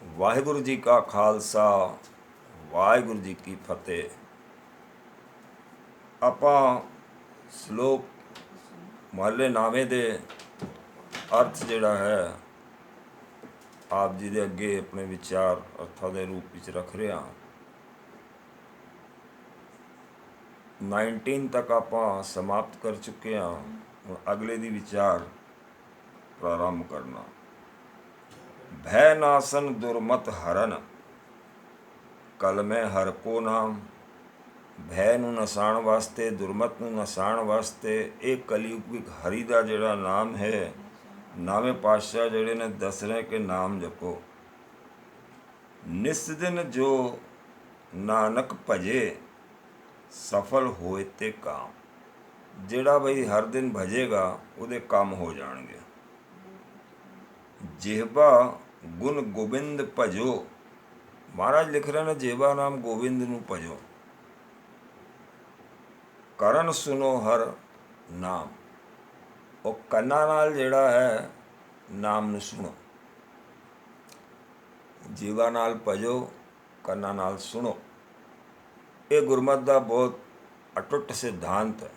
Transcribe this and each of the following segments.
ਵਾਹਿਗੁਰੂ ਜੀ ਕਾ ਖਾਲਸਾ, ਵਾਹਿਗੁਰੂ ਜੀ ਕੀ ਫਤਿਹ। ਆਪਾਂ ਸ਼ਲੋਕ ਮਹੱਲੇ ਨਾਵੇਂ ਦੇ ਅਰਥ ਜਿਹੜਾ ਹੈ ਆਪ ਜੀ ਦੇ ਅੱਗੇ ਆਪਣੇ ਵਿਚਾਰ ਅਰਥਾਂ ਦੇ ਰੂਪ ਵਿੱਚ ਰੱਖ ਰਿਹਾ। 19 ਤੱਕ ਆਪਾਂ ਸਮਾਪਤ ਕਰ ਚੁੱਕੇ ਹਾਂ। ਹੁਣ ਅਗਲੇ ਦੀ ਵਿਚਾਰ ਪ੍ਰਾਰੰਭ ਕਰਨਾ। ਭੈ ਨਾਸਨ ਦੁਰਮਤ ਹਰਨ, ਕਲਮੇ ਹਰ ਕੋ ਨਾਮ। ਭੈ ਨੂੰ ਨਸਾਉਣ ਵਾਸਤੇ, ਦੁਰਮਤ ਨੂੰ ਨਸਾਉਣ ਵਾਸਤੇ ਇਹ ਕਲਯੁਗ ਹਰੀ ਦਾ ਜਿਹੜਾ ਨਾਮ ਹੈ, ਨਾਵੇਂ ਪਾਤਸ਼ਾਹ ਜਿਹੜੇ ਨੇ ਦੱਸ ਰਹੇ ਕਿ ਨਾਮ ਜਪੋ। ਨਿਸ ਦਿਨ ਜੋ ਨਾਨਕ ਭਜੇ, ਸਫਲ ਹੋਏ ਤੇ ਕਾਮ। ਜਿਹੜਾ ਬਈ ਹਰ ਦਿਨ ਭਜੇਗਾ ਉਹਦੇ ਕੰਮ ਹੋ ਜਾਣਗੇ। ਜਿਹਬਾ ਗੁਣ ਗੋਬਿੰਦ ਭਜੋ, ਮਹਾਰਾਜ ਲਿਖ ਰਹੇ ਨੇ ਜਿਹਬਾ ਨਾਮ ਗੋਬਿੰਦ ਨੂੰ ਭਜੋ। ਕਰਨ ਸੁਨੋ ਹਰ ਨਾਮ, ਉਹ ਕੰਨਾਂ ਨਾਲ ਜਿਹੜਾ ਹੈ ਨਾਮ ਨੂੰ ਸੁਣੋ। ਜੀਵਾ ਨਾਲ ਭਜੋ, ਕੰਨਾਂ ਨਾਲ ਸੁਣੋ। ਇਹ ਗੁਰਮਤਿ ਦਾ ਬਹੁਤ ਅਟੁੱਟ ਸਿਧਾਂਤ ਹੈ।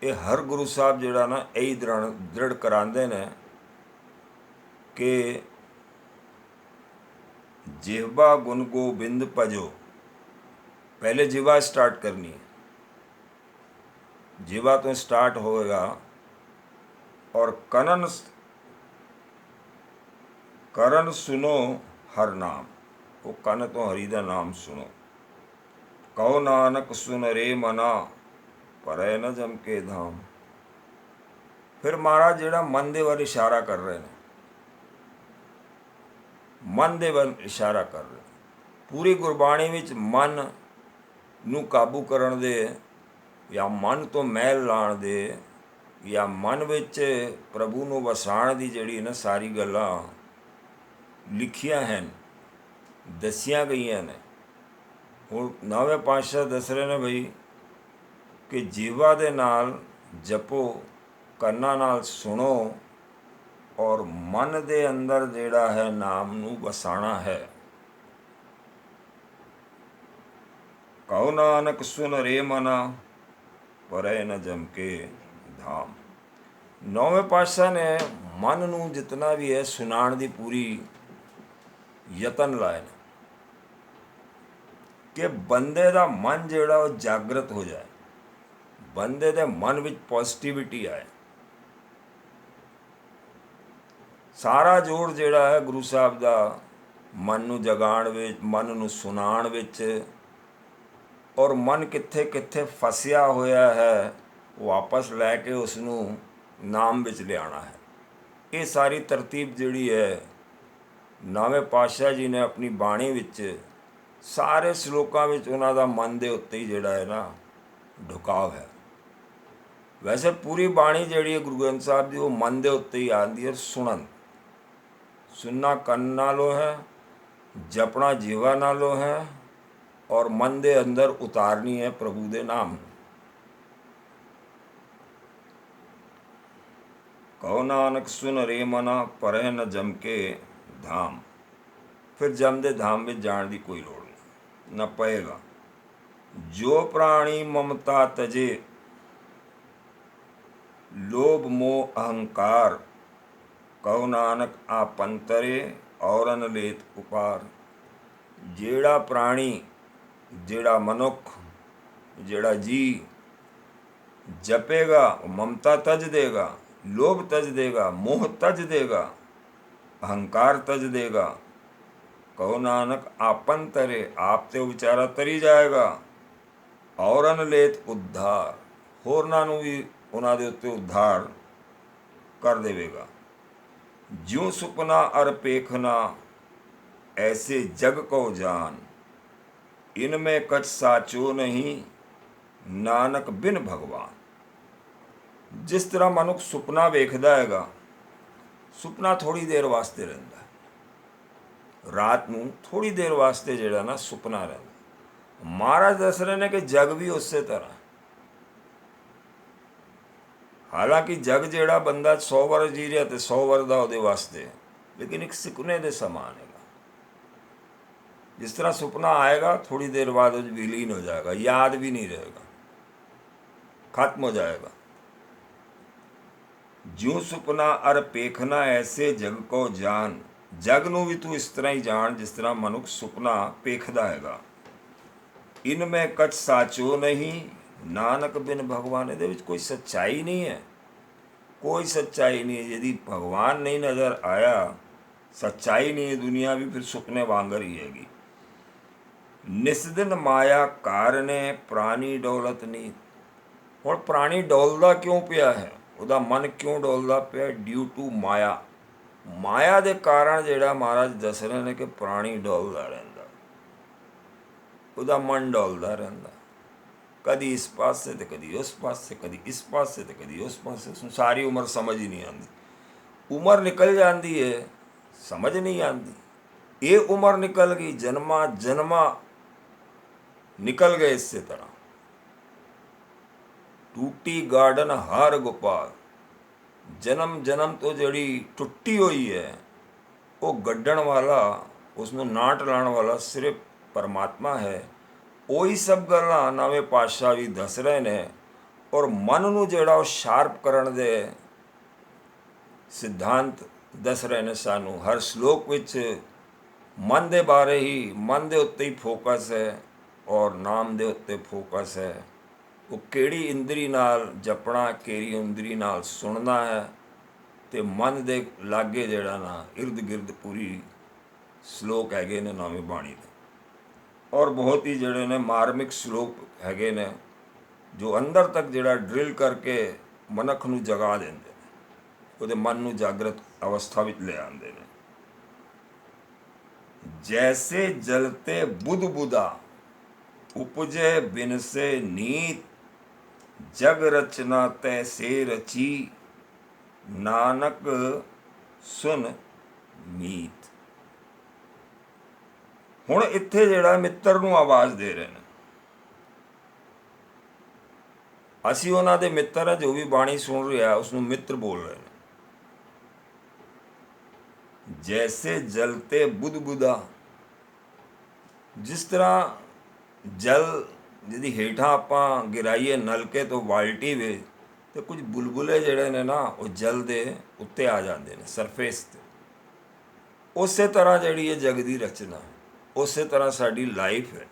ਇਹ ਹਰ ਗੁਰੂ ਸਾਹਿਬ ਜਿਹੜਾ ਨਾ ਇਹੀ ਦ੍ਰਿੜ ਕਰਾਉਂਦੇ ਨੇ ਕਿ ਜਿਹਬਾ ਗੁਣ ਗੋਬਿੰਦ ਭਜੋ। ਪਹਿਲੇ ਜਿਵਾ ਸਟਾਰਟ ਕਰਨੀ ਹੈ, ਜਿਵਾ ਤੋਂ ਸਟਾਰਟ ਹੋਏਗਾ। ਔਰ ਕਰਨ ਸੁਨੋ ਹਰ ਨਾਮ, ਉਹ ਕੰਨ ਤੋਂ ਹਰੀ ਦਾ ਨਾਮ ਸੁਣੋ। ਕਹੋ ਨਾਨਕ ਸੁਨ ਰੇ ਮਨਾ, ਪਰੈ ਨ ਜਮ ਕੇ ਧਾਮ। ਫਿਰ ਮਹਾਰਾਜ ਜਿਹੜਾ ਮਨ ਦੇ ਵੱਲ ਇਸ਼ਾਰਾ ਕਰ ਰਹੇ ਨੇ, ਮਨ ਦੇ ਵੱਲ ਇਸ਼ਾਰਾ ਕਰ ਰਹੇ। ਪੂਰੀ ਗੁਰਬਾਣੀ ਵਿੱਚ ਮਨ ਨੂੰ ਕਾਬੂ ਕਰਨ ਦੇ, ਜਾਂ ਮਨ ਤੋਂ ਮੈਲ ਲਾਉਣ ਦੇ, ਜਾਂ ਮਨ ਵਿੱਚ ਪ੍ਰਭੂ ਨੂੰ ਵਸਾਉਣ ਦੀ ਜਿਹੜੀ ਨਾ ਸਾਰੀ ਗੱਲਾਂ ਲਿਖੀਆਂ ਹਨ, ਦੱਸੀਆਂ ਗਈਆਂ ਨੇ। ਹੁਣ ਨਵੇਂ ਪਾਤਸ਼ਾਹ ਦੱਸ ਰਹੇ ਨੇ ਬਈ ਕਿ ਜੀਵਾ ਦੇ ਨਾਲ ਜਪੋ, ਕੰਨਾਂ ਨਾਲ ਸੁਣੋ, ਔਰ ਮਨ ਦੇ ਅੰਦਰ ਜਿਹੜਾ ਹੈ ਨਾਮ ਨੂੰ ਵਸਾਉਣਾ ਹੈ। ਕਹੋ ਨਾਨਕ ਸੁਨ ਰੇ ਮਨਾ, ਪਰੈ ਨ ਜਮ ਕੇ ਧਾਮ। ਨੌਵੇਂ ਪਾਤਸ਼ਾਹ ਨੇ ਮਨ ਨੂੰ ਜਿਤਨਾ ਵੀ ਹੈ ਸੁਣਾਉਣ ਦੀ ਪੂਰੀ ਯਤਨ ਲਾਏ ਨੇ ਕਿ ਬੰਦੇ ਦਾ ਮਨ ਜਿਹੜਾ ਉਹ ਜਾਗਰਤ ਹੋ ਜਾਏ, ਬੰਦੇ ਦੇ ਮਨ ਵਿੱਚ ਪੋਜ਼ਿਟਿਵਿਟੀ ਆਏ। ਸਾਰਾ ਜੋਰ ਜਿਹੜਾ ਹੈ ਗੁਰੂ ਸਾਹਿਬ ਦਾ ਮਨ ਨੂੰ ਜਗਾਉਣ ਵਿੱਚ, ਮਨ ਨੂੰ ਸੁਣਾਉਣ ਵਿੱਚ, ਔਰ ਮਨ ਕਿੱਥੇ ਕਿੱਥੇ ਫਸਿਆ ਹੋਇਆ ਹੈ ਵਾਪਸ ਲੈ ਕੇ ਉਸ ਨੂੰ ਨਾਮ ਵਿੱਚ ਲਿਆਉਣਾ ਹੈ। ਇਹ ਸਾਰੀ ਤਰਤੀਬ ਜਿਹੜੀ ਹੈ ਨਵੇਂ ਪਾਤਸ਼ਾਹ ਜੀ ਨੇ ਆਪਣੀ ਬਾਣੀ ਵਿੱਚ ਸਾਰੇ ਸ਼ਲੋਕਾਂ ਵਿੱਚ ਉਹਨਾਂ ਦਾ ਮਨ ਦੇ ਉੱਤੇ ਹੀ ਜਿਹੜਾ ਹੈ ਨਾ ਢੁਕਾਵ ਹੈ। ਵੈਸੇ ਪੂਰੀ ਬਾਣੀ ਜਿਹੜੀ ਹੈ ਗੁਰੂ ਗ੍ਰੰਥ ਸਾਹਿਬ ਦੀ, ਉਹ ਮਨ ਦੇ ਉੱਤੇ ਹੀ ਆਉਂਦੀ ਹੈ। ਸੁਣਨਾ ਕੰਨ ਨਾਲੋਂ ਹੈ, ਜਪਣਾ ਜੀਵਾ ਨਾਲੋਂ ਹੈ, ਔਰ ਮਨ ਦੇ ਅੰਦਰ ਉਤਾਰਨੀ ਹੈ ਪ੍ਰਭੂ ਦੇ ਨਾਮ। ਕਹੋ ਨਾਨਕ ਸੁਨ ਰੇ ਮਨਾ, ਪਰੈ ਨ ਜਮ ਕੇ ਧਾਮ। ਫਿਰ ਜਮ ਦੇ ਧਾਮ ਵਿੱਚ ਜਾਣ ਦੀ ਕੋਈ ਲੋੜ ਨਹੀਂ, ਨਾ ਪਏਗਾ। ਜੋ ਪ੍ਰਾਣੀ ਮਮਤਾ ਤਜੇ, ਲੋਭ ਮੋਹ ਅਹੰਕਾਰ। ਕਹੋ ਨਾਨਕ ਆਪੰਤਰੇ, ਔਰਨ ਲੇਤ ਉਪਾਰ। ਜਿਹੜਾ ਪ੍ਰਾਣੀ, ਜਿਹੜਾ ਮਨੁੱਖ, ਜਿਹੜਾ ਜੀ ਜਪੇਗਾ ਉਹ ਮਮਤਾ ਤਜ ਦੇਗਾ, ਲੋਭ ਤਜ ਦੇਗਾ, ਮੋਹ ਤਜ ਦੇਗਾ, ਅਹੰਕਾਰ ਤਜ ਦੇਗਾ। ਕਹੋ ਨਾਨਕ ਆਪਨ ਤਰੇ, ਆਪ ਤੇ ਉਹ ਵਿਚਾਰਾ ਤਰੀ ਜਾਏਗਾ। ਔਰਨ ਲੇਤ ਉਧਾਰ, ਹੋਰਨਾਂ ਨੂੰ ਵੀ ਉਹਨਾਂ ਦੇ ਉੱਤੇ ਉਧਾਰ ਕਰ ਦੇਵੇਗਾ। ਜਿਉ ਸੁਪਨਾ ਅਰ ਪੇਖਨਾ, ਐਸੇ ਜਗ ਕੋ ਜਾਨ। ਇਨਮੇ ਕਛ ਸਾਚੋ ਨਹੀਂ, ਨਾਨਕ ਬਿਨ ਭਗਵਾਨ। ਜਿਸ ਤਰ੍ਹਾਂ ਮਨੁੱਖ ਸੁਪਨਾ ਵੇਖਦਾ ਹੈਗਾ, ਸੁਪਨਾ ਥੋੜ੍ਹੀ ਦੇਰ ਵਾਸਤੇ ਰਹਿੰਦਾ, ਰਾਤ ਨੂੰ ਥੋੜ੍ਹੀ ਦੇਰ ਵਾਸਤੇ ਜਿਹੜਾ ਨਾ ਸੁਪਨਾ ਰਹਿੰਦਾ। ਮਹਾਰਾਜ ਦੱਸ ਰਹੇ ਨੇ ਕਿ ਜਗ ਵੀ ਉਸੇ ਤਰ੍ਹਾਂ। ਹਾਲਾਂਕਿ ਜਗ ਜਿਹੜਾ ਬੰਦਾ 100 ਵਰ੍ਹ ਜੀ ਰਿਹਾ ਤੇ 100 ਵਰ੍ਹ ਦਾ ਉਹਦੇ ਵਾਸਤੇ, ਲੇਕਿਨ ਇੱਕ ਸੁਪਨੇ ਦੇ ਸਮਾਨ ਹੈਗਾ। जिस तरह सुपना आएगा थोड़ी देर बाद वो विलीन हो जाएगा, याद भी नहीं रहेगा, खत्म हो जाएगा। ज्यों सुपना अर पेखना ऐसे जग को जान, जग ਨੂੰ ਵੀ ਤੂੰ ਇਸ ਤਰ੍ਹਾਂ ਹੀ ਜਾਣ ਜਿਸ ਤਰ੍ਹਾਂ ਮਨੁੱਖ ਸੁਪਨਾ ਪੇਖਦਾ ਹੈਗਾ। ਇਨਮੇ ਕਛ ਸਾਚੋ ਨਹੀਂ ਨਾਨਕ ਬਿਨ ਭਗਵਾਨ, ਇਹਦੇ ਵਿੱਚ ਕੋਈ ਸੱਚਾਈ ਨਹੀਂ ਹੈ, कोई सच्चाई नहीं है। यदि भगवान नहीं नज़र आया, सच्चाई नहीं है, दुनिया भी फिर सुपने वांगर ही हैगी। निस्दिन माया कारने प्राणी डौलत नीत, ਹੁਣ ਪ੍ਰਾਣੀ ਡੋਲਦਾ ਕਿਉਂ ਪਿਆ ਹੈ, ਉਹਦਾ ਮਨ ਕਿਉਂ ਡੋਲਦਾ ਪਿਆ? ਡਿਊ ਟੂ ਮਾਇਆ। ਮਾਇਆ ਦੇ ਕਾਰਨ ਜਿਹੜਾ ਮਹਾਰਾਜ ਦੱਸ ਰਹੇ ਨੇ ਕਿ ਪ੍ਰਾਣੀ ਡੋਲਦਾ ਰਹਿੰਦਾ, ਉਹਦਾ ਮਨ ਡੋਲਦਾ ਰਹਿੰਦਾ, कभी इस पास से तो कभी उस पास से, कभी इस पास से तो कभी उस पास से। उसमें सारी उम्र समझ ही नहीं आती, उम्र निकल जाती है समझ नहीं आती। ये उम्र निकल गई, जन्मा जन्मा निकल गए इससे तरह। टूटी गार्डन हार गोपाल, जन्म जन्म तो जड़ी टुट्टी हुई है, वो गड्ढण वाला, उसमें नाट लाने वाला सिर्फ परमात्मा है। ਉਹੀ ਸਭ ਗੱਲਾਂ ਨਵੇਂ ਪਾਤਸ਼ਾਹ ਵੀ ਦੱਸ ਰਹੇ ਨੇ, ਔਰ ਮਨ ਨੂੰ ਜਿਹੜਾ ਉਹ ਸ਼ਾਰਪ ਕਰਨ ਦੇ ਸਿਧਾਂਤ ਦੱਸ ਰਹੇ ਨੇ ਸਾਨੂੰ। ਹਰ ਸ਼ਲੋਕ ਵਿੱਚ ਮਨ ਦੇ ਬਾਰੇ ਹੀ, ਮਨ ਦੇ ਉੱਤੇ ਹੀ ਫੋਕਸ ਹੈ, ਔਰ ਨਾਮ ਦੇ ਉੱਤੇ ਫੋਕਸ ਹੈ। ਉਹ ਕਿਹੜੀ ਇੰਦਰੀ ਨਾਲ ਜਪਣਾ, ਕਿਹੜੀ ਇੰਦਰੀ ਨਾਲ ਸੁਣਨਾ ਹੈ, ਅਤੇ ਮਨ ਦੇ ਲਾਗੇ ਜਿਹੜਾ ਨਾ ਇਰਦ ਗਿਰਦ ਪੂਰੀ ਸ਼ਲੋਕ ਹੈਗੇ ਨੇ ਨਵੀਂ ਬਾਣੀ ਦੇ। ਔਰ ਬਹੁਤ ਹੀ ਜਿਹੜੇ ਨੇ ਮਾਰਮਿਕ ਸ਼ਲੋਕ ਹੈਗੇ ਨੇ ਜੋ ਅੰਦਰ ਤੱਕ ਜਿਹੜਾ ਡਰਿਲ ਕਰਕੇ ਮਨੁੱਖ ਨੂੰ ਜਗਾ ਦਿੰਦੇ ਨੇ, ਉਹਦੇ ਮਨ ਨੂੰ ਜਾਗਰਤ ਅਵਸਥਾ ਵਿੱਚ ਲੈ ਆਉਂਦੇ ਨੇ। ਜੈਸੇ ਜਲਤੇ ਬੁੱਧ ਬੁਦਾ ਉਪਜੇ ਬਿਨ ਸੇ ਨੀਤ, ਜਗ ਰਚਨਾ ਤੈਸੇ ਰਚੀ ਨਾਨਕ ਸੁਨ ਮੀਤ। ਹੁਣ ਇੱਥੇ ਜਿਹੜਾ ਮਿੱਤਰ ਨੂੰ ਆਵਾਜ਼ ਦੇ ਰਹੇ ਨੇ, ਅਸੀਂ ਉਹਨਾਂ ਦੇ ਮਿੱਤਰ ਆ, ਜੋ ਵੀ ਬਾਣੀ ਸੁਣ ਰਿਹਾ ਉਸ ਨੂੰ ਮਿੱਤਰ ਬੋਲ ਰਹੇ ਨੇ। ਜੈਸੇ ਜਲਤੇ ਬੁੱਧ ਬੁਦਾ, ਜਿਸ ਤਰ੍ਹਾਂ ਜਲ ਜਿਹਦੀ ਹੇਠਾਂ ਆਪਾਂ ਗਿਰਾਈਏ ਨਲਕੇ ਤੋਂ ਬਾਲਟੀ ਵਿੱਚ, ਤੇ ਕੁਝ ਬੁਲਬੁਲੇ ਜਿਹੜੇ ਨੇ ਨਾ ਉਹ ਜਲ ਦੇ ਉੱਤੇ ਆ ਜਾਂਦੇ ਨੇ, ਸਰਫੇਸ 'ਤੇ। ਉਸੇ ਤਰ੍ਹਾਂ ਜਿਹੜੀ ਇਹ ਜਗ ਦੀ ਰਚਨਾ, ਉਸੇ ਤਰ੍ਹਾਂ ਸਾਡੀ ਲਾਈਫ ਹੈ।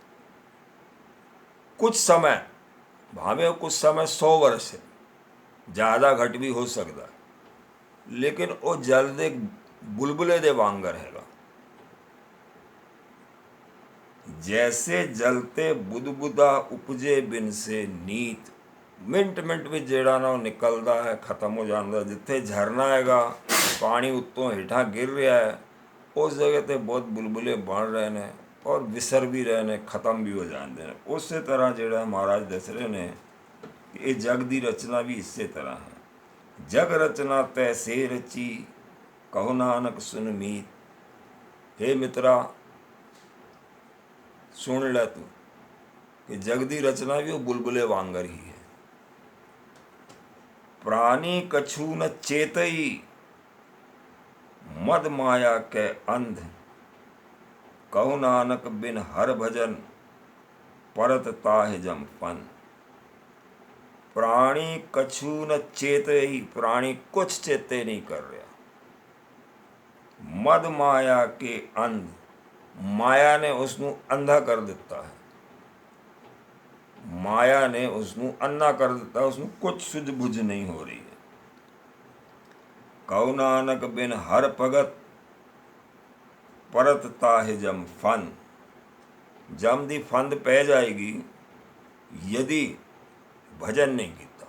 ਕੁਝ ਸਮਾਂ, ਭਾਵੇਂ ਕੁਝ ਸਮਾਂ 100 वर्ष है, ज़्यादा घट भी हो सकता, लेकिन वो जल दे बुलबुले दे वांगर हैगा। जैसे जलते बुदबुदा उपजे बिन से नीत, मिंट मिंट में ਜਿਹੜਾ ਨਾ ਉਹ ਨਿਕਲਦਾ ਹੈ, ਖਤਮ ਹੋ ਜਾਂਦਾ। ਜਿੱਥੇ ਝਰਨਾ ਹੈਗਾ, ਪਾਣੀ ਉੱਤੋਂ ਹੇਠਾਂ ਗਿਰ ਰਿਹਾ ਹੈ, ਉਸ ਜਗ੍ਹਾ 'ਤੇ ਬਹੁਤ ਬੁਲਬੁਲੇ ਬਣ ਰਹੇ ਨੇ ਔਰ ਵਿਸਰ ਵੀ ਰਹੇ ਨੇ, ਖਤਮ ਵੀ ਹੋ ਜਾਂਦੇ ਨੇ। ਉਸੇ ਤਰ੍ਹਾਂ ਜਿਹੜਾ ਮਹਾਰਾਜ ਦੱਸ ਰਹੇ ਨੇ ਕਿ ਇਹ ਜਗ ਦੀ ਰਚਨਾ ਵੀ ਇਸੇ ਤਰ੍ਹਾਂ ਹੈ। ਜਗ ਰਚਨਾ ਤੈਸੇ ਰਚੀ, ਕਹੋ ਨਾਨਕ ਸੁਨ ਮੀਤ। हे ਮਿੱਤਰਾ, ਸੁਣ ਲੈ ਤੂੰ ਕਿ ਜਗ ਦੀ ਰਚਨਾ ਵੀ ਉਹ ਬੁਲਬੁਲੇ ਵਾਂਗਰ ਹੀ ਹੈ। ਪ੍ਰਾਣੀ ਕਛੂ ਨ ਚੇਤਈ, मद माया के अंध, कहो नानक बिन हर भजन, परत ताहि जम फन। प्राणी कछु न चेते ही, प्राणी कुछ चेते नहीं कर रहा। मद माया के अंध, माया ने उसनू अंधा कर दिता है, माया ने उसनू अंधा कर दिता, उसनू कुछ सुझ बुझ नहीं हो रही है। कहो नानक बिन हर भगत, परत ताहि जम फन। जम दी फंद पै जाएगी यदि भजन नहीं किया।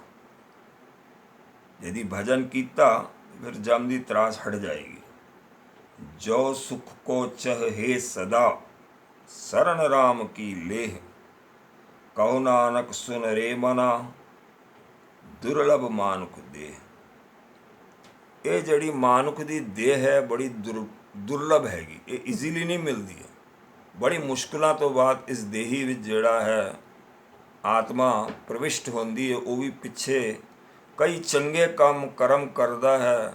यदि भजन किया फिर जम दी त्रास हट जाएगी। जो सुख को चहे सदा, शरण राम की लेह। कहो नानक सुन रे मना, दुर्लभ मानुख देह। ਇਹ ਜਿਹੜੀ ਮਾਨੁਖ ਦੀ ਦੇਹ ਹੈ ਬੜੀ ਦੁਰਲਭ ਹੈਗੀ, ਇਹ ਈਜ਼ੀਲੀ ਨਹੀਂ ਮਿਲਦੀ ਹੈ। ਬੜੀ ਮੁਸ਼ਕਿਲਾਂ ਤੋਂ ਬਾਅਦ ਇਸ ਦੇਹੀ ਵਿੱਚ ਜਿਹੜਾ ਹੈ ਆਤਮਾ ਪ੍ਰਵਿਸ਼ਟ ਹੁੰਦੀ ਹੈ। ਉਹ ਵੀ ਪਿੱਛੇ ਕਈ ਚੰਗੇ ਕੰਮ ਕਰਮ ਕਰਦਾ ਹੈ,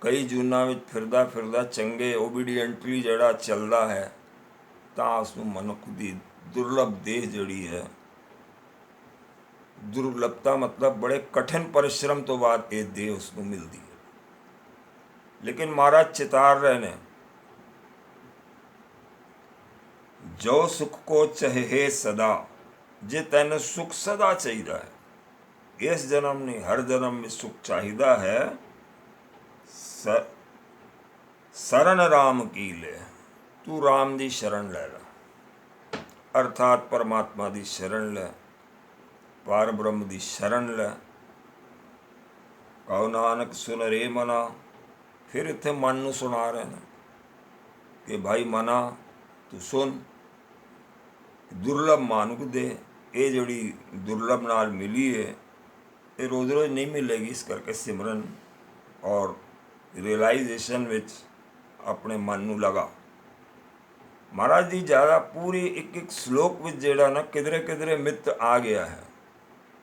ਕਈ ਜੂਨਾਂ ਵਿੱਚ ਫਿਰਦਾ ਫਿਰਦਾ ਚੰਗੇ ਓਬੀਡੀਐਂਟਲੀ ਜਿਹੜਾ ਚੱਲਦਾ ਹੈ, ਤਾਂ ਉਸ ਨੂੰ ਮਨੁੱਖ ਦੀ ਦੁਰਲਭ ਦੇਹ ਜਿਹੜੀ ਹੈ, ਦੁਰਲਭਤਾ ਮਤਲਬ ਬੜੇ ਕਠਿਨ ਪਰਿਸ਼ਰਮ ਤੋਂ ਬਾਅਦ ਇਹ ਦੇਹ ਉਸ ਨੂੰ ਮਿਲਦੀ ਹੈ। ਲੇਕਿਨ ਮਹਾਰਾਜ ਚਿਤਾਰ ਰਹੇ ਨੇ, ਜੋ ਸੁਖ ਕੋ ਚਾਹੇ ਸਦਾ, ਜੇ ਤੈਨੂੰ ਸੁਖ ਸਦਾ ਚਾਹੀਦਾ ਹੈ, ਇਸ ਜਨਮ ਨਹੀਂ ਹਰ ਜਨਮ ਵਿੱਚ ਸੁਖ ਚਾਹੀਦਾ ਹੈ, ਸਰਨ ਰਾਮ ਕੀ ਲੈ, ਤੂੰ ਰਾਮ ਦੀ ਸ਼ਰਨ ਲੈ ਲਾ, ਅਰਥਾਤ ਪਰਮਾਤਮਾ ਦੀ ਸ਼ਰਨ ਲੈ, ਪਰ ਬ੍ਰਹਮ ਦੀ ਸ਼ਰਨ ਲੈ। ਕਹੋ ਨਾਨਕ ਸੁਨ ਰੇ ਮਨਾ, ਫਿਰ ਇੱਥੇ ਮਨ ਨੂੰ ਸੁਣਾ ਰਹੇ ਨੇ ਕਿ ਭਾਈ ਮਨਾ ਤੂੰ ਸੁਣ, ਦੁਰਲਭ ਮਾਨੁਖ ਦੇ ਇਹ ਜਿਹੜੀ ਦੁਰਲਭ ਨਾਲ ਮਿਲੀ ਹੈ, ਇਹ ਰੋਜ਼ ਰੋਜ਼ ਨਹੀਂ ਮਿਲੇਗੀ। ਇਸ ਕਰਕੇ ਸਿਮਰਨ ਔਰ ਰਿਅਲਾਈਜੇਸ਼ਨ ਵਿੱਚ ਆਪਣੇ ਮਨ ਨੂੰ ਲਗਾ। ਮਹਾਰਾਜ ਦੀ ਜ਼ਿਆਦਾ ਪੂਰੀ ਇੱਕ ਇੱਕ ਸ਼ਲੋਕ ਵਿੱਚ ਜਿਹੜਾ ਨਾ ਕਿਧਰੇ ਕਿਧਰੇ ਮਿੱਤ ਆ ਗਿਆ ਹੈ,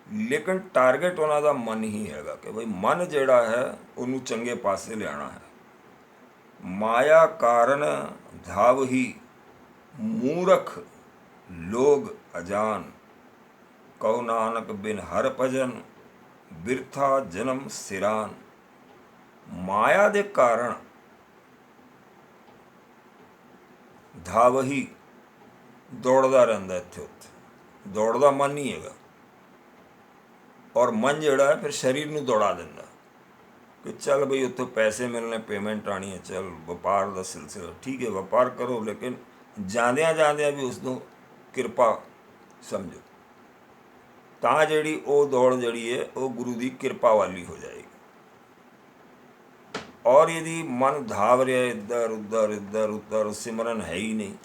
ਲੇਕਿਨ ਟਾਰਗੇਟ ਉਹਨਾਂ ਦਾ ਮਨ ਹੀ ਹੈਗਾ ਕਿ ਬਈ ਮਨ ਜਿਹੜਾ ਹੈ ਉਹਨੂੰ ਚੰਗੇ ਪਾਸੇ ਲਿਆਉਣਾ ਹੈ। ਮਾਇਆ ਕਾਰਨ ਧਾਵਹੀ ਮੂਰਖ ਲੋਗ ਅਜਾਨ, ਕਹੋ ਨਾਨਕ ਬਿਨ ਹਰ ਭਜਨ ਬਿਰਥਾ ਜਨਮ ਸਿਰਾਨ। ਮਾਇਆ ਦੇ ਕਾਰਨ ਧਾਵਹੀ ਦੌੜਦਾ ਰਹਿੰਦਾ, ਇੱਥੇ ਉੱਥੇ ਦੌੜਦਾ ਮਨ ਨਹੀਂ ਹੈਗਾ, ਔਰ ਮਨ ਜਿਹੜਾ ਹੈ ਫਿਰ ਸਰੀਰ ਨੂੰ ਦੌੜਾ ਦਿੰਦਾ ਕਿ ਚੱਲ ਬਈ ਉੱਥੋਂ ਪੈਸੇ ਮਿਲਣੇ, ਪੇਮੈਂਟ ਆਉਣੀ ਹੈ, ਚੱਲ ਵਪਾਰ ਦਾ ਸਿਲਸਿਲਾ ਠੀਕ ਹੈ, ਵਪਾਰ ਕਰੋ, ਲੇਕਿਨ ਜਾਂਦਿਆਂ ਜਾਂਦਿਆਂ ਵੀ ਉਸ ਨੂੰ ਕਿਰਪਾ ਸਮਝੋ, ਤਾਂ ਜਿਹੜੀ ਉਹ ਦੌੜ ਜਿਹੜੀ ਹੈ ਉਹ ਗੁਰੂ ਦੀ ਕਿਰਪਾ ਵਾਲੀ ਹੋ ਜਾਏਗੀ। ਔਰ यदि मन धाव रहा है इधर उधर इधर उधर, सिमरन है ही नहीं,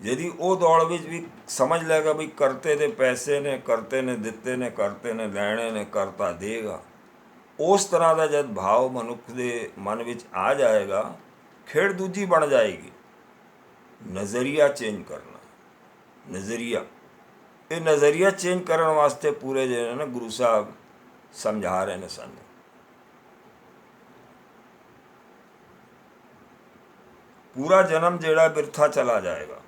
यदि वो दौड़ ਵਿੱਚ ਵੀ ਸਮਝ ਲਏਗਾ ਵੀ ਕਰਤੇ ਦੇ ਪੈਸੇ ਨੇ, ਕਰਤੇ ਨੇ ਦਿੱਤੇ ਨੇ, ਕਰਤੇ ਨੇ ਲੈਣੇ ਨੇ, ਕਰਤਾ ਦੇਗਾ, ਉਸ ਤਰ੍ਹਾਂ ਦਾ ਜਦ ਭਾਵ ਮਨੁੱਖ ਦੇ ਮਨ ਵਿੱਚ ਆ ਜਾਏਗਾ, ਖੇਡ ਦੂਜੀ ਬਣ ਜਾਏਗੀ। ਨਜ਼ਰੀਆ ਚੇਂਜ ਕਰਨਾ, ਨਜ਼ਰੀਆ, ਇਹ ਨਜ਼ਰੀਆ ਚੇਂਜ ਕਰਨ ਵਾਸਤੇ ਪੂਰੇ ਜਿਹੜੇ ਨਾ ਗੁਰੂ ਸਾਹਿਬ ਸਮਝਾ ਰਹੇ ਨੇ ਸਾਨੂੰ। ਪੂਰਾ ਜਨਮ ਜਿਹੜਾ ਬਿਰਥਾ ਚਲਾ ਜਾਏਗਾ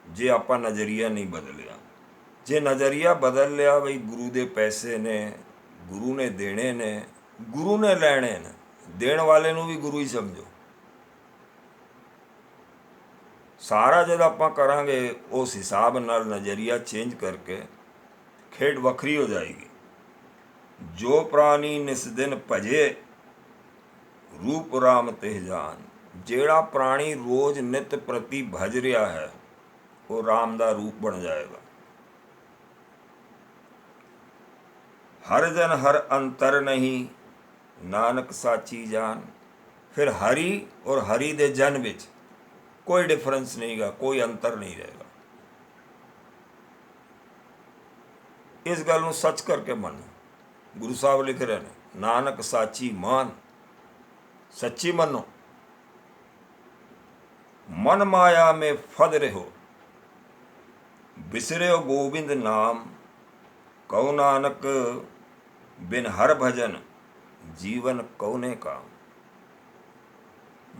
ਜੇ ਆਪਾਂ ਨਜ਼ਰੀਆ ਨਹੀਂ ਬਦਲਿਆ। ਜੇ ਨਜ਼ਰੀਆ ਬਦਲ ਲਿਆ ਬਈ ਗੁਰੂ ਦੇ ਪੈਸੇ ਨੇ, ਗੁਰੂ ਨੇ ਦੇਣੇ ਨੇ, ਗੁਰੂ ਨੇ ਲੈਣੇ ਨੇ, ਦੇਣ ਵਾਲੇ ਨੂੰ ਵੀ ਗੁਰੂ ਹੀ ਸਮਝੋ। ਸਾਰਾ ਜਦ ਆਪਾਂ ਕਰਾਂਗੇ ਉਸ ਹਿਸਾਬ ਨਾਲ ਨਜ਼ਰੀਆ ਚੇਂਜ ਕਰਕੇ, ਖੇਡ ਵੱਖਰੀ ਹੋ ਜਾਏਗੀ। ਜੋ ਪ੍ਰਾਣੀ ਨਿਸ ਦਿਨ ਭਜੇ ਰੂਪ ਰਾਮ ਤਿਹ ਜਾਨ, ਜਿਹੜਾ ਪ੍ਰਾਣੀ ਰੋਜ਼ ਨਿਤ ਪ੍ਰਤੀ ਭਜ ਰਿਹਾ ਹੈ ਉਹ ਰਾਮ ਦਾ ਰੂਪ ਬਣ ਜਾਏਗਾ। ਹਰ ਜਨ ਹਰ ਅੰਤਰ ਨਹੀਂ, ਨਾਨਕ ਸਾਚੀ ਜਾਨ। ਫਿਰ ਹਰੀ ਔਰ ਹਰੀ ਦੇ ਜਨ ਵਿੱਚ ਕੋਈ ਡਿਫਰੈਂਸ ਨਹੀਂਗਾ, ਕੋਈ ਅੰਤਰ ਨਹੀਂ ਰਹੇਗਾ। ਇਸ ਗੱਲ ਨੂੰ ਸੱਚ ਕਰਕੇ ਮੰਨੋ। ਗੁਰੂ ਸਾਹਿਬ ਲਿਖ ਰਹੇ ਨੇ, ਨਾਨਕ ਸਾਚੀ ਮਾਨ, ਸੱਚੀ ਮੰਨੋ। मन माया में फद रहो, बिसरे गोविंद नाम, कहो नानक बिन हर भजन जीवन कौने काम।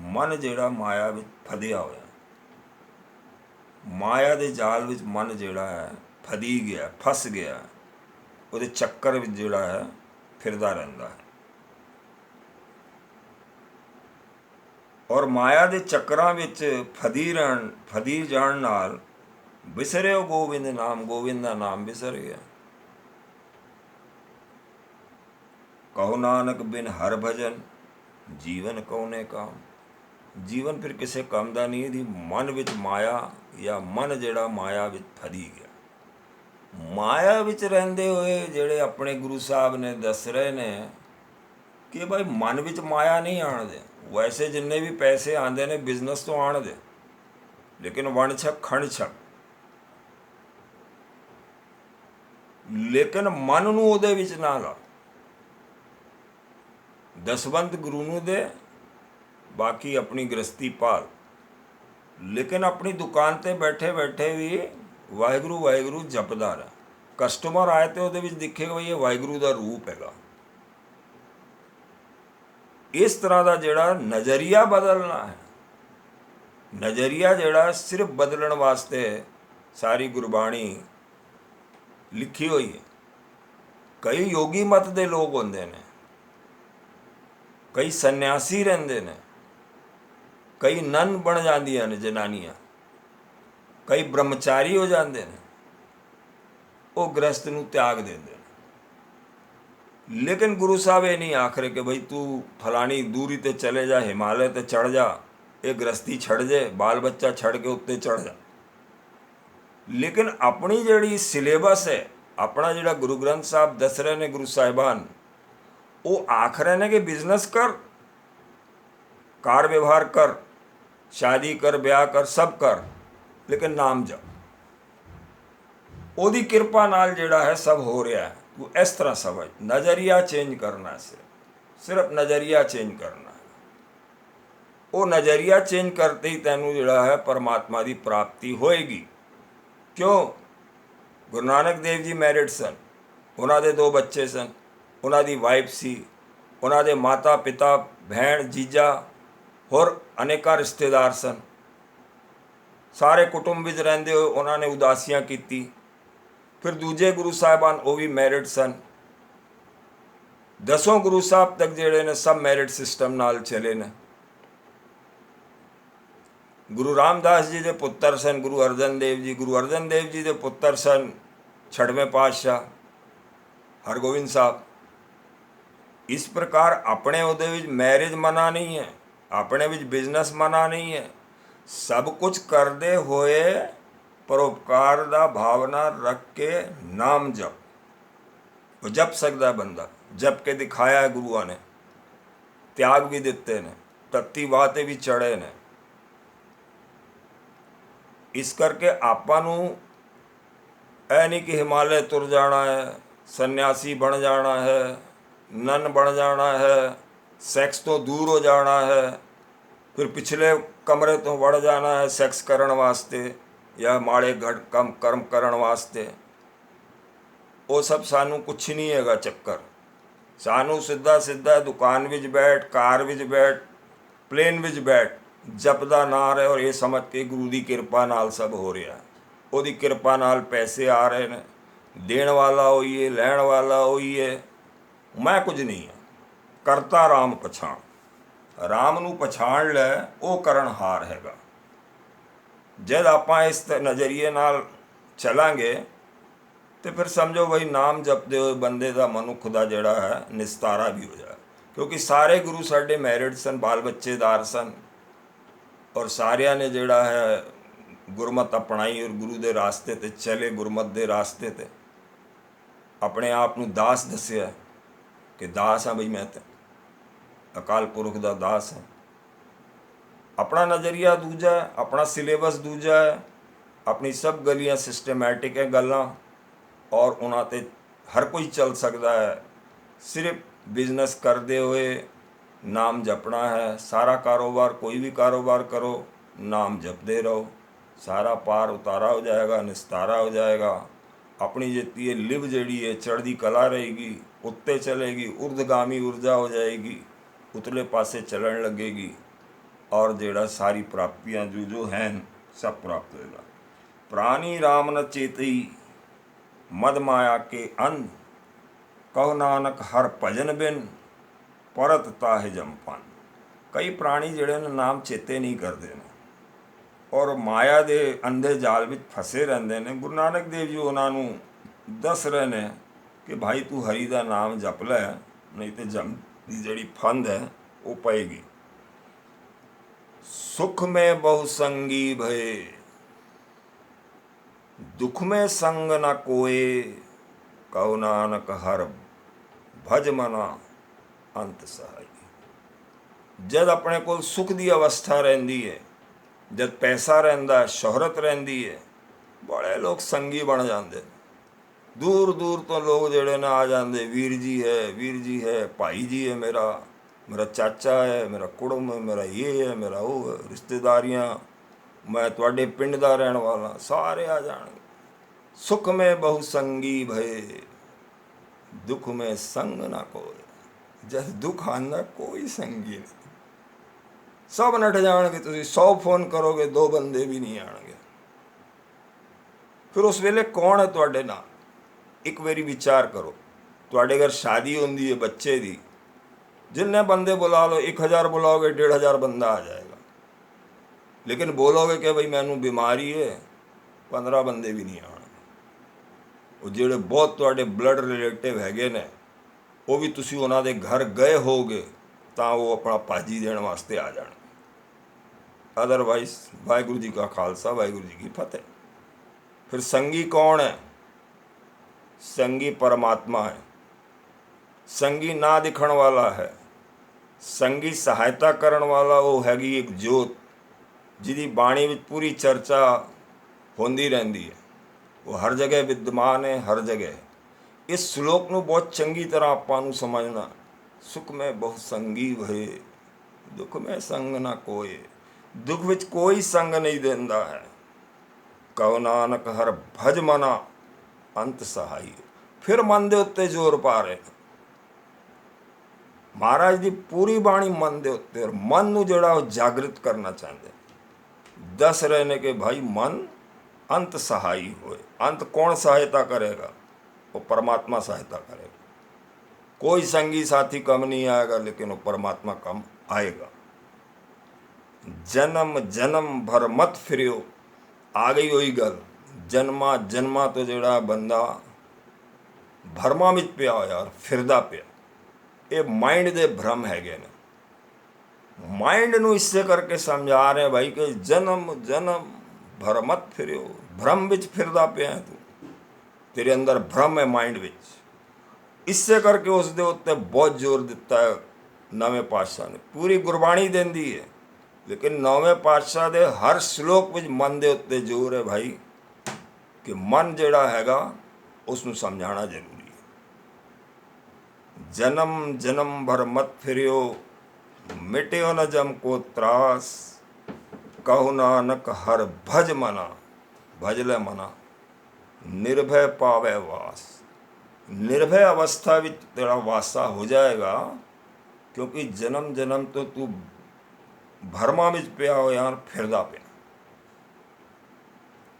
मन ਜਿਹੜਾ ਮਾਇਆ ਵਿੱਚ ਫਦਿਆ ਹੋਇਆ, ਮਾਇਆ ਦੇ ਜਾਲ ਵਿੱਚ ਮਨ ਜਿਹੜਾ ਹੈ ਫਦੀ ਗਿਆ, ਫਸ ਗਿਆ, ਉਹਦੇ ਚੱਕਰ ਵਿੱਚ ਜਿਹੜਾ ਹੈ ਫਿਰਦਾ ਰਹਿੰਦਾ ਹੈ। ਔਰ ਮਾਇਆ ਦੇ ਚੱਕਰਾਂ ਵਿੱਚ ਫਦੀ ਜਾਣ ਨਾਲ ਵਿਸਰਿਓ ਗੋਬਿੰਦ ਨਾਮ, ਗੋਬਿੰਦ ਦਾ ਨਾਮ ਵਿਸਰ ਗਿਆ। ਕਹੋ ਨਾਨਕ ਬਿਨ ਹਰ ਭਜਨ ਜੀਵਨ ਕੌਣੇ ਕਾਮ। ਜੀਵਨ ਫਿਰ ਕਿਸੇ ਕੰਮ ਦਾ ਨਹੀਂ। ਇਹਦੀ ਮਨ ਵਿੱਚ ਮਾਇਆ ਜਾਂ ਮਨ ਜਿਹੜਾ ਮਾਇਆ ਵਿੱਚ ਫਦੀ ਗਿਆ। ਮਾਇਆ ਵਿੱਚ ਰਹਿੰਦੇ ਹੋਏ ਜਿਹੜੇ ਆਪਣੇ ਗੁਰੂ ਸਾਹਿਬ ਨੇ ਦੱਸ ਰਹੇ ਨੇ ਕਿ ਭਾਈ ਮਨ ਵਿੱਚ ਮਾਇਆ ਨਹੀਂ ਆਉਣਦੇ। ਵੈਸੇ ਜਿੰਨੇ ਵੀ ਪੈਸੇ ਆਉਂਦੇ ਨੇ ਬਿਜ਼ਨਸ ਤੋਂ ਆਉਣਦੇ, ਲੇਕਿਨ ਵਣ ਛਕ ਖੰਡ ਛਕ, ਲੇਕਿਨ ਮਨ ਨੂੰ ਉਹਦੇ ਵਿੱਚ ਨਾ ਲਾ। ਦਸਵੰਤ ਗੁਰੂ ਨੂੰ ਦੇ, ਬਾਕੀ ਆਪਣੀ ਗ੍ਰਸਤੀ ਪਾਲ, ਲੇਕਿਨ ਆਪਣੀ ਦੁਕਾਨ 'ਤੇ ਬੈਠੇ ਬੈਠੇ ਵੀ ਵਾਹਿਗੁਰੂ ਵਾਹਿਗੁਰੂ ਜਪਦਾ ਰਹਿ। ਕਸਟਮਰ ਆਏ ਤੇ ਉਹਦੇ ਵਿੱਚ ਦਿਖੇਗਾ ਵੀ ਇਹ ਵਾਹਿਗੁਰੂ ਦਾ ਰੂਪ ਹੈਗਾ। ਇਸ ਤਰ੍ਹਾਂ ਦਾ ਜਿਹੜਾ ਨਜ਼ਰੀਆ ਬਦਲਣਾ ਹੈ, ਨਜ਼ਰੀਆ ਜਿਹੜਾ ਸਿਰਫ ਬਦਲਣ ਵਾਸਤੇ ਸਾਰੀ ਗੁਰਬਾਣੀ ਲਿਖੀ ਹੋਈ ਹੈ। ਕਈ ਯੋਗੀ ਮਤ ਦੇ ਲੋਕ ਹੁੰਦੇ ਨੇ, ਕਈ ਸੰਨਿਆਸੀ ਰਹਿੰਦੇ ਨੇ, ਕਈ ਨਨ ਬਣ ਜਾਂਦੀਆਂ ਨੇ ਜਨਾਨੀਆਂ, ਕਈ ਬ੍ਰਹਮਚਾਰੀ ਹੋ ਜਾਂਦੇ ਨੇ, ਉਹ ਗ੍ਰਸਤ ਨੂੰ ਤਿਆਗ ਦਿੰਦੇ ਨੇ। ਲੇਕਿਨ ਗੁਰੂ ਸਾਹਿਬ ਇਹ ਨਹੀਂ ਆਖ ਰਹੇ ਕਿ ਬਈ ਤੂੰ ਫਲਾਣੀ ਦੂਰੀ ਤੇ ਚਲੇ ਜਾ, ਹਿਮਾਲय ਤੇ ਚੜ ਜਾ, ਇਹ ਗ੍ਰਸਤੀ ਛੱਡ ਜੇ, ਬਾਲ ਬੱਚਾ ਛੱਡ ਕੇ ਉੱਤੇ ਚੜ ਜਾ। ਲੇਕਿਨ ਆਪਣੀ ਜਿਹੜੀ ਸਿਲੇਬਸ ਹੈ, ਆਪਣਾ ਜਿਹੜਾ ਗੁਰੂ ਗ੍ਰੰਥ ਸਾਹਿਬ ਦੱਸ ਰਹੇ ਨੇ ਗੁਰੂ ਸਾਹਿਬਾਨ, ਉਹ ਆਖ ਰਹੇ ਨੇ ਕਿ ਬਿਜ਼ਨਸ ਕਰ, ਕਾਰ ਵਿਵਹਾਰ ਕਰ, ਸ਼ਾਦੀ ਕਰ, ਵਿਆਹ ਕਰ, ਸਭ ਕਰ, ਲੇਕਿਨ ਨਾਮ ਜਪ। ਉਹਦੀ ਕਿਰਪਾ ਨਾਲ ਜਿਹੜਾ ਹੈ ਸਭ ਹੋ ਰਿਹਾ ਹੈ। ਤੂੰ ਇਸ ਤਰ੍ਹਾਂ ਸਮਝ, ਨਜ਼ਰੀਆ ਚੇਂਜ ਕਰਨਾ, ਸਿਰਫ ਨਜ਼ਰੀਆ ਚੇਂਜ ਕਰਨਾ। ਉਹ ਨਜ਼ਰੀਆ ਚੇਂਜ ਕਰਦੇ ਹੀ ਤੈਨੂੰ ਜਿਹੜਾ ਹੈ ਪਰਮਾਤਮਾ ਦੀ ਪ੍ਰਾਪਤੀ ਹੋਏਗੀ। ਕਿਉਂ? ਗੁਰੂ ਨਾਨਕ ਦੇਵ ਜੀ ਮੈਰਿਡ ਸਨ, ਉਹਨਾਂ ਦੇ 2 ਬੱਚੇ ਸਨ, ਉਹਨਾਂ ਦੀ ਵਾਈਫ ਸੀ, ਉਹਨਾਂ ਦੇ ਮਾਤਾ ਪਿਤਾ, ਭੈਣ, ਜੀਜਾ, ਹੋਰ ਅਨੇਕਾਂ ਰਿਸ਼ਤੇਦਾਰ ਸਨ। ਸਾਰੇ ਕੁਟੁੰਬ ਵਿੱਚ ਰਹਿੰਦੇ ਹੋਏ ਉਹਨਾਂ ਨੇ ਉਦਾਸੀਆਂ ਕੀਤੀ। ਫਿਰ ਦੂਜੇ ਗੁਰੂ ਸਾਹਿਬਾਨ ਉਹ ਵੀ ਮੈਰਿਡ ਸਨ। 10 ਗੁਰੂ ਸਾਹਿਬ ਤੱਕ ਜਿਹੜੇ ਨੇ ਸਭ ਮੈਰਿਡ ਸਿਸਟਮ ਨਾਲ ਚਲੇ ਨੇ। ਗੁਰੂ ਰਾਮਦਾਸ ਜੀ ਦੇ ਪੁੱਤਰ ਸਨ ਗੁਰੂ ਅਰਜਨ ਦੇਵ ਜੀ, ਗੁਰੂ ਅਰਜਨ ਦੇਵ ਜੀ ਦੇ ਪੁੱਤਰ ਸਨ 6ਵੇਂ ਪਾਤਸ਼ਾਹ ਹਰਗੋਬਿੰਦ ਸਾਹਿਬ। ਇਸ ਪ੍ਰਕਾਰ ਆਪਣੇ ਉਹਦੇ ਵਿੱਚ ਮੈਰਿਜ ਮਨਾ ਨਹੀਂ ਹੈ, ਆਪਣੇ ਵਿੱਚ ਬਿਜ਼ਨਸ ਮਨਾ ਨਹੀਂ ਹੈ। ਸਭ ਕੁਝ ਕਰਦੇ ਹੋਏ ਪਰਉਪਕਾਰ ਦਾ ਭਾਵਨਾ ਰੱਖ ਕੇ ਨਾਮ ਜਪ। ਉਹ ਜਪ ਸਕਦਾ ਬੰਦਾ, ਜਪ ਕੇ ਦਿਖਾਇਆ ਹੈ ਗੁਰੂਆਂ ਨੇ, ਤਿਆਗ ਵੀ ਦਿੱਤੇ ਨੇ, ਤੱਤੀ ਵਾਹ 'ਤੇ ਵੀ ਚੜ੍ਹੇ ਨੇ। ਇਸ ਕਰਕੇ ਆਪਾਂ ਨੂੰ ਇਹ ਨਹੀਂ ਕਿ ਹਿਮਾਲय ਤੁਰ ਜਾਣਾ ਹੈ, ਸੰਨਿਆਸੀ ਬਣ ਜਾਣਾ ਹੈ, ਨਨ ਬਣ ਜਾਣਾ ਹੈ, ਸੈਕਸ ਤੋਂ ਦੂਰ ਹੋ ਜਾਣਾ ਹੈ, ਫਿਰ ਪਿਛਲੇ ਕਮਰੇ ਤੋਂ ਵੜ ਜਾਣਾ ਹੈ ਸੈਕਸ ਕਰਨ ਵਾਸਤੇ ਜਾਂ ਮਾੜੇ ਘਟ ਕੰਮ ਕਰਮ ਕਰਨ ਵਾਸਤੇ। ਉਹ ਸਭ ਸਾਨੂੰ ਕੁਛ ਨਹੀਂ ਹੈਗਾ ਚੱਕਰ। ਸਾਨੂੰ ਸਿੱਧਾ ਦੁਕਾਨ ਵਿੱਚ ਬੈਠ, ਕਾਰ ਵਿੱਚ ਬੈਠ, ਪਲੇਨ ਵਿੱਚ ਬੈਠ, ਜਪਦਾ ਨਾਂ ਰਹੇ ਔਰ ਇਹ ਸਮਝ ਕੇ ਗੁਰੂ ਦੀ ਕਿਰਪਾ ਨਾਲ ਸਭ ਹੋ ਰਿਹਾ। ਉਹਦੀ ਕਿਰਪਾ ਨਾਲ ਪੈਸੇ ਆ ਰਹੇ ਨੇ, ਦੇਣ ਵਾਲਾ ਉਹੀ ਹੈ, ਲੈਣ ਵਾਲਾ ਉਹੀ ਹੈ। ਮੈਂ ਕੁਝ ਨਹੀਂ ਹਾਂ। ਕਰਤਾ ਰਾਮ ਪਛਾਣ, ਰਾਮ ਨੂੰ ਪਛਾਣ ਲੈ, ਉਹ ਕਰਨਹਾਰ ਹੈਗਾ। ਜਦ ਆਪਾਂ ਇਸ ਨਜ਼ਰੀਏ ਨਾਲ ਚਲਾਂਗੇ ਤੇ ਫਿਰ ਸਮਝੋ ਬਈ ਨਾਮ ਜਪਦੇ ਹੋਏ ਬੰਦੇ ਦਾ, ਮਨੁੱਖ ਦਾ ਜਿਹੜਾ ਹੈ ਨਿਸਤਾਰਾ ਵੀ ਹੋ ਜਾਏ। ਕਿਉਂਕਿ ਸਾਰੇ ਗੁਰੂ ਸਾਡੇ ਮੈਰਿਡ ਸਨ, ਬਾਲ ਬੱਚੇਦਾਰ ਸਨ, ਔਰ ਸਾਰਿਆਂ ਨੇ ਜਿਹੜਾ ਹੈ ਗੁਰਮਤ ਅਪਣਾਈ ਔਰ ਗੁਰੂ ਦੇ ਰਾਸਤੇ 'ਤੇ ਚਲੇ। ਗੁਰਮਤ ਦੇ ਰਾਸਤੇ 'ਤੇ ਆਪਣੇ ਆਪ ਨੂੰ ਦਾਸ ਦੱਸਿਆ ਕਿ ਦਾਸ ਹਾਂ ਬਈ ਮੈਂ ਤਾਂ ਅਕਾਲ ਪੁਰਖ ਦਾ ਦਾਸ ਹਾਂ। ਆਪਣਾ ਨਜ਼ਰੀਆ ਦੂਜਾ ਹੈ, ਆਪਣਾ ਸਿਲੇਬਸ ਦੂਜਾ ਹੈ, ਆਪਣੀ ਸਭ ਗਲੀਆਂ ਸਿਸਟਮੈਟਿਕ ਹੈ ਗੱਲਾਂ, ਔਰ ਉਹਨਾਂ 'ਤੇ ਹਰ ਕੋਈ ਚੱਲ ਸਕਦਾ ਹੈ। ਸਿਰਫ ਬਿਜ਼ਨਸ ਕਰਦੇ ਹੋਏ ਨਾਮ ਜਪਣਾ ਹੈ। ਸਾਰਾ ਕਾਰੋਬਾਰ, ਕੋਈ ਵੀ ਕਾਰੋਬਾਰ ਕਰੋ, ਨਾਮ ਜਪਦੇ ਰਹੋ, ਸਾਰਾ ਪਾਰ ਉਤਾਰਾ ਹੋ ਜਾਏਗਾ, ਨਿਸਤਾਰਾ ਹੋ ਜਾਏਗਾ। ਆਪਣੀ ਜਿੱਤੀ ਲਿਵ ਜਿਹੜੀ ਹੈ ਚੜ੍ਹਦੀ ਕਲਾ ਰਹੇਗੀ, ਉੱਤੇ ਚਲੇਗੀ, ਉਰਦਗਾਮੀ ਊਰਜਾ ਹੋ ਜਾਏਗੀ, ਉਤਲੇ ਪਾਸੇ ਚੱਲਣ ਲੱਗੇਗੀ, ਔਰ ਜਿਹੜਾ ਸਾਰੀ ਪ੍ਰਾਪਤੀਆਂ ਜੋ ਹਨ ਸਭ ਪ੍ਰਾਪਤ ਹੋਏਗਾ। ਪ੍ਰਾਣੀ ਰਾਮ ਨ ਚੇਤਈ ਮਦ ਮਾਇਆ ਕੇ ਅੰਨ, ਕਹੋ ਨਾਨਕ ਹਰ ਭਜਨ ਬਿਨ ਪਰਤ ਤਾਹਿ ਜੰਪਨ। ਕਈ ਪ੍ਰਾਣੀ ਜਿਹੜੇ ਨੇ ਨਾਮ ਚੇਤੇ ਨਹੀਂ ਕਰਦੇ ਨੇ ਔਰ ਮਾਇਆ ਦੇ ਅੰਧੇ ਜਾਲ ਵਿੱਚ ਫਸੇ ਰਹਿੰਦੇ ਨੇ। ਗੁਰੂ ਨਾਨਕ ਦੇਵ ਜੀ ਉਹਨਾਂ ਨੂੰ ਦੱਸ ਰਹੇ ਨੇ ਕਿ ਭਾਈ ਤੂੰ ਹਰੀ ਦਾ ਨਾਮ ਜਪ ਲੈ, ਨਹੀਂ ਤੇ ਜਮ ਦੀ ਜਿਹੜੀ ਫੰਦ ਹੈ ਉਹ ਪਏਗੀ। ਸੁਖ ਮੈਂ ਬਹੁ ਸੰਗੀ ਭਏ, ਦੁਖ में संग न कोए, कहो नानक हर भज मना अंत सहाय। जद अपने को सुख की अवस्था रहती है, जद पैसा रहता, शोहरत रहती है, बड़े लोग संगी बन जाते। दूर दूर तो लोग जोड़े ना आ जाते, वीर जी है, भाई जी है, मेरा चाचा है, मेरा कुड़म है, मेरा ये है, मेरा वो है, रिश्तेदारियाँ, मैं तुहाडे पिंड दा रहन वाला, सारे आ जाएंगे। सुख में बहु संगी भये, दुख में संग ना कोई। जब दुख आंदा कोई संगी नहीं। सब नट जाएंगे, तुम 100 फोन करोगे 2 बंदे भी नहीं आएंगे। फिर उस वेले कौन है तुहाडे नाल? एक बारी विचार करो, तुहाडे घर शादी होंदी है बच्चे दी, जिन्ने बंदे बुला लो, 1000 बुलाओगे 1500 बंदा आ जाएगा, लेकिन बोलोगे कि भाई मैनू बीमारी है, 15 बंदे भी नहीं आने। वो ਜਿਹੜੇ बहुत ਤੁਹਾਡੇ ਬਲੱਡ ਰਿਲੇਟਿਵ ਹੈਗੇ ਨੇ, ਉਹ ਵੀ ਤੁਸੀਂ ਉਹਨਾਂ ਦੇ ਘਰ ਗਏ ਹੋਗੇ ਤਾਂ ਉਹ ਆਪਣਾ ਭਾਜੀ ਦੇਣ ਵਾਸਤੇ ਆ ਜਾਣ। ਅਦਰਵਾਈਜ਼ ਵਾਹਿਗੁਰੂ ਜੀ ਕਾ ਖਾਲਸਾ ਵਾਹਿਗੁਰੂ ਜੀ ਕੀ ਫਤਿਹ। ਫਿਰ ਸੰਗੀ ਕੌਣ ਹੈ? ਸੰਗੀ परमात्मा है। संगी ना दिखण वाला है, संगी सहायता करण वाला वो हैगी एक जोत, जिहदी बाणी विच पूरी चर्चा होंदी रहिंदी है। वो हर जगह विद्यमान है, हर जगह है। इस श्लोक नूं बहुत चंगी तरह आपां नूं समझना। सुख में बहु संगी होए, दुख में संग ना कोय। दुख विच कोई संग नहीं देंदा है। कहो नानक हर भज मना अंत सहाई। फिर मन दे उत्ते जोर पा रहे महाराज दी पूरी बाणी मन दे उत्ते, और मन नूं जिहड़ा वो जागृत करना चाहते। दस रहे ने कि भाई मन अंत सहाई होए। अंत कौन सहायता करेगा? वो परमात्मा सहायता करेगा। कोई संगी साथी कम नहीं आएगा, लेकिन वो परमात्मा कम आएगा। जन्म जन्म भर मत फिरियो, आ गई वही गल। जन्मा जन्मा तो जिहड़ा बंदा भरमा विच पिया होया और फिरदा पिया, ये माइंड दे भ्रम हैगे ने। माइंड नूं इसे करके समझा रहे भाई कि जन्म जन्म भर मत फिरियो। भ्रम विच फिरदा पिया है तू, तेरे अंदर भ्रम है माइंड विच। इसे करके उस दे उत्ते बहुत जोर दिता है नवें पातशाह ने। पूरी गुरबाणी देंदी है, लेकिन नौवें पातशाह दे हर श्लोक विच मन दे उत्ते जोर है भाई कि मन जिहड़ा हैगा उसनूं समझाना जरूरी है। जन्म जन्म भर मत फिरियो, मिट्यो न जम को त्रास। कहो नानक हर भज मना, भज ले मना, निर्भय पावे वास। निर्भय अवस्था विच तेरा वासा हो जाएगा, क्योंकि जन्म जन्म तो तू भरमा विच पिया हो यार, फिरदा पिया।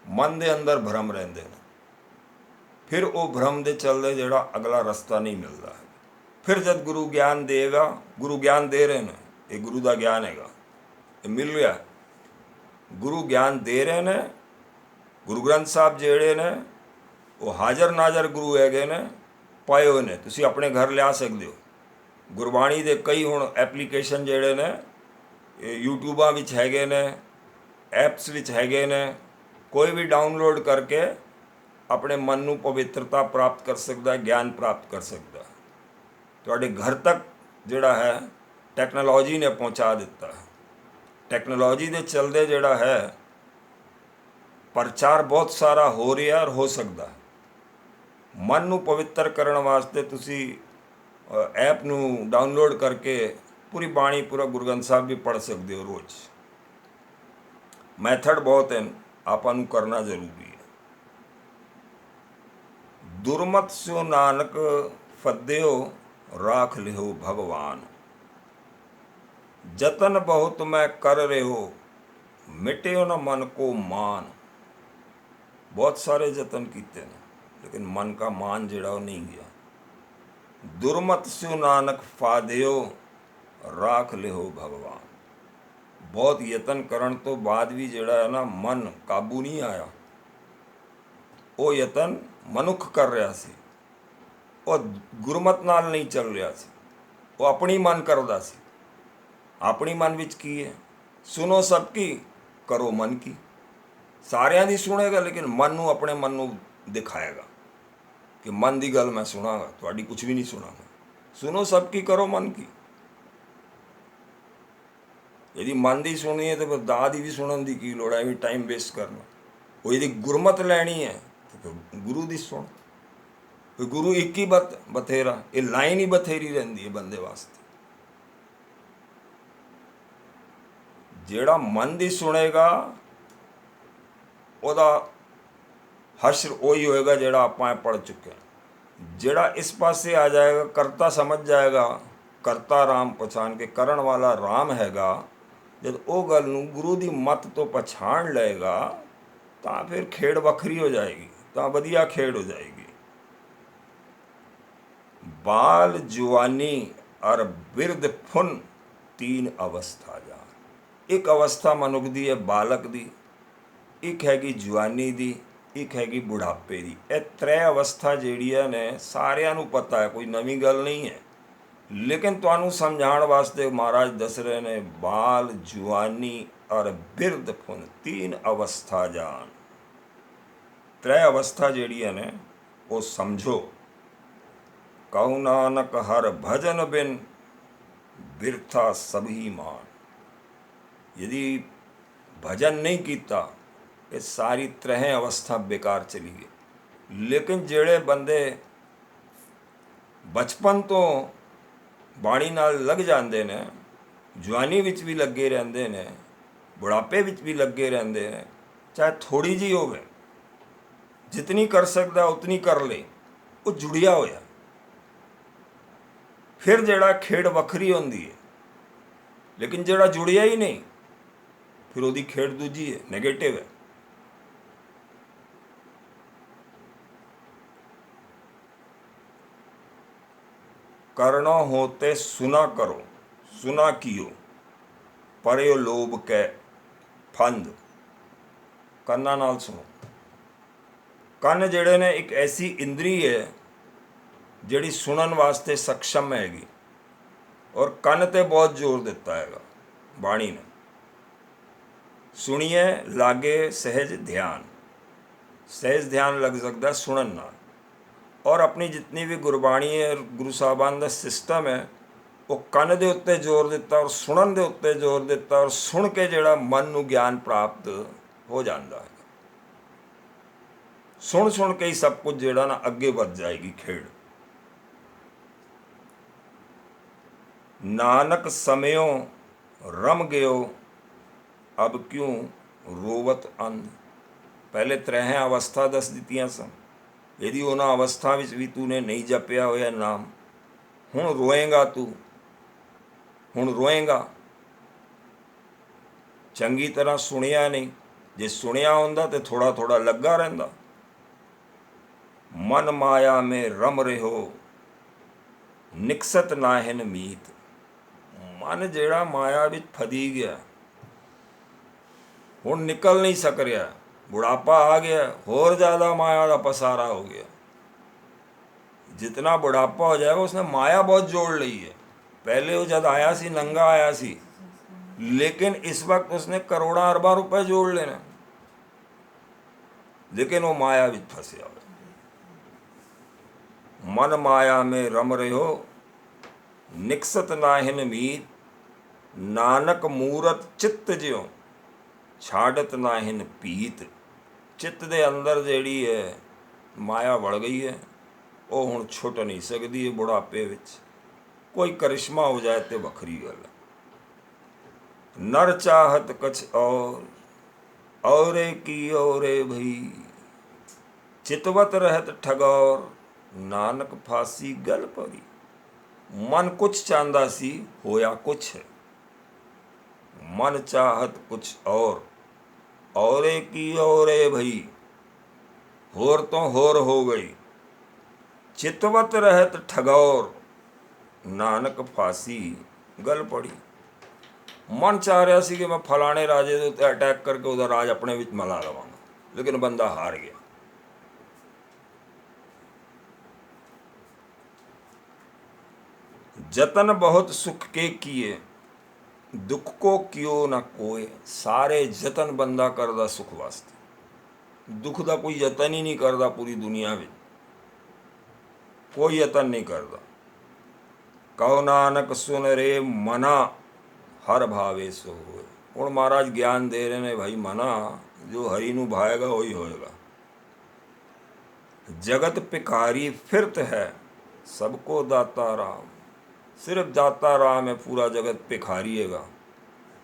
मन दे अंदर भ्रम रहिंदे ने। फिर वो भ्रम दे चलदे जिहड़ा अगला रस्ता नहीं मिलता है। फिर जब गुरु ज्ञान देगा, गुरु ज्ञान दे रहे हैं, ये गुरु का ज्ञान हैगा, ये मिल रहा है। गुरु ज्ञान दे रहे ने। गुरु ग्रंथ साहब जिहड़े ने वो हाजर नाजर गुरु हैगे ने, पाए हुए ने, तुसीं अपने घर लिया सकते हो। गुरबाणी दे कई हुण एप्लीकेशन जिहड़े ने यूट्यूबां विच हैगे ने, ऐप्स विच हैगे ने। कोई भी डाउनलोड करके अपने मन नूं पवित्रता प्राप्त कर सकता है, ज्ञान प्राप्त कर सकता है। तुहाडे घर तक जिहड़ा है टैक्नोलॉजी ने पहुँचा दिता है। टैक्नोलॉजी दे चलदे जिहड़ा है प्रचार बहुत सारा हो रहा है और हो सकता है। मन नूं पवित्र करन वास्ते तुसीं ऐप नूं डाउनलोड करके पूरी बाणी पूरा गुरु ग्रंथ साहब भी पढ़ सकते हो रोज़। मैथड बहुत हैं, आपां नूं करना जरूरी है। दुरमत स्यो नानक फद्यो, राख लिहो भगवान। जतन बहुत मैं कर रहे हो, मिट्यो न मन को मान। बहुत सारे जतन किए हैं, लेकिन मन का मान जिहड़ा वो नहीं गया। दुरमत स्यो नानक फाद्यो, राख लिहो भगवान। बहुत यतन करन तो बाद भी जिहड़ा है ना मन काबू नहीं आया। वो यतन मनुख कर रहा सी, और गुरमत नाल नहीं चल रहा सी। वो अपनी मन करदा सी। अपनी मन विच की है? सुनो सबकी, करो मन की। सारियां दी सुनेगा, लेकिन मन नूं अपने मन नूं दिखाएगा कि मन की गल मैं सुनागा, तुहाडी कुछ भी नहीं सुनागा। सुनो सबकी, करो मन की। यदि मन की सुननी है तो फिर दाह की भी सुनने की की लोड़ है, भी टाइम वेस्ट करना। वो यदि गुरमत लैनी है तो फिर गुरु की सुन। फिर गुरु एक ही बथेरा, ये लाइन ही बथेरी रहिंदी है बंदे वास्ते। जिहड़ा मन की सुनेगा ਉਹਦਾ हश्र वही होएगा जिहड़ा आपां पढ़ चुके हैं। जिहड़ा इस पासे आ जाएगा, करता समझ जाएगा, करता राम पहचान के, करण वाला राम हैगा, जब वो गल नूं गुरु की मत तो पछाण लेगा तो फिर खेड़ वखरी हो जाएगी, तो वधिया खेड़ हो जाएगी। बाल जुआनी और बिरद फुन तीन अवस्था जान। एक अवस्था मनुख दी है बालक दी, एक हैगी जुआनी दी, एक हैगी बुढ़ापे दी। ये त्रै अवस्था ਜਿਹੜੀਆਂ ने सारिਆਂ ਨੂੰ पता है, कोई नवी गल नहीं है। लेकिन ਤੁਹਾਨੂੰ समझाण वास्ते महाराज दस रहे ने बाल जुआनी और बिरद फुन तीन अवस्था जान। त्रै अवस्था ਜਿਹੜੀਆਂ ने वो समझो। कहु नानक हर भजन बिन बिरथा सभी मान। यदि भजन नहीं किया ये सारी त्रै अवस्था बेकार चली गई। लेकिन जेड़े बंदे बचपन तो बाणी नाल लग जाते ने, जवानी विच भी लगे रहते ने, बुढ़ापे विच भी लगे रहते हैं, चाहे थोड़ी जी होवे, जितनी कर सकता उतनी कर ले, वो जुड़िया होया। फिर जेड़ा खेड़ वखरी होंदी है। लेकिन जेड़ा जुड़िया ही नहीं फिर उसकी खेड़ दूजी है, नेगेटिव है। करना होते सुना करो, सुना कियो परे लोभ कै फंद। कन्ना नाल सुनो। कन्न जेड़े ने एक ऐसी इंद्री है जिहड़ी सुनन वास्ते सक्षम हैगी, और कन्न ते बहुत जोर दिता हैगा बाणी ने। सुनिए लागे सहज ध्यान, सहज ध्यान लग सकता सुनन नाल। और अपनी जितनी भी गुरबाणी है, गुरु साहबान का सिस्टम है, वो कन्न दे उत्ते जोर दिता और सुनन दे उत्ते जोर दिता, और सुन के जिहड़ा मन नूं ज्ञान प्राप्त हो जाता है। सुन सुन के ही सब कुछ जिहड़ा ना अगे बढ़ जाएगी खेड़। नानक समयो रम गयो अब क्यों रोवत अंध। पहले त्रै अवस्था दस दित्तियां सन। यदि उन्होंने अवस्था विच भी तूने नहीं जपिया होया नाम, हुण रोएगा तू, हुण रोएगा। चंगी तरह सुनिया नहीं, जे सुनिया होंदा तो थोड़ा थोड़ा लगा रहिंदा। मन माया में रम रहो निकसत नाहिन मीत। मन जेड़ा माया विच फदी गया, हुण निकल नहीं सक रहा। बुढ़ापा आ गया, होर ज़्यादा माया का पसारा हो गया। जितना बुढ़ापा हो जाएगा उसने माया बहुत जोड़ ली है। पहले वो जब आया सी नंगा आया सी, लेकिन इस वक्त उसने करोड़ा अरबा रुपए जोड़ लेने, लेकिन वो माया विच फंसे हुए। मन माया में रम रहो निकसत नाहिन मीत। नानक मूरत चित्त ज्यों छाड़त नाहिन पीत। चित्त दे अंदर जेड़ी है माया वड़ गई है, वो हुण छुट नहीं सकती है। बुढ़ापे विच कोई करिश्मा हो जाए तो वखरी गल है। नर चाहत कछ औरे की औरे भई। चितवत रहत ठगौर नानक फांसी गल परी। मन कुछ चाहता सी, होया कुछ है। मन चाहत कुछ औरे की औरे भई, होर तो होर हो गई। चितवत रहत ठगौर नानक फांसी गल पड़ी। मन चाह रहा सी कि मैं फलाने राजे के उत्ते अटैक करके उहदा राज अपने विच मला लवांगा, लेकिन बंदा हार गया। जतन बहुत सुख के किए दुख को कियो ना कोय। सारे जतन बंदा करदा सुख वास्ते, दुख का कोई यतन ही नहीं करता। पूरी दुनिया में कोई यतन नहीं करता। कहो नानक सुन रे मना हर भावे सो होए। हुण महाराज ज्ञान दे रहे ने भाई, मना जो हरि नूं भाएगा वही होएगा। जगत भिखारी फिरत है सबको दाता राम। सिर्फ दाता राम है, पूरा जगत भिखारी हैगा।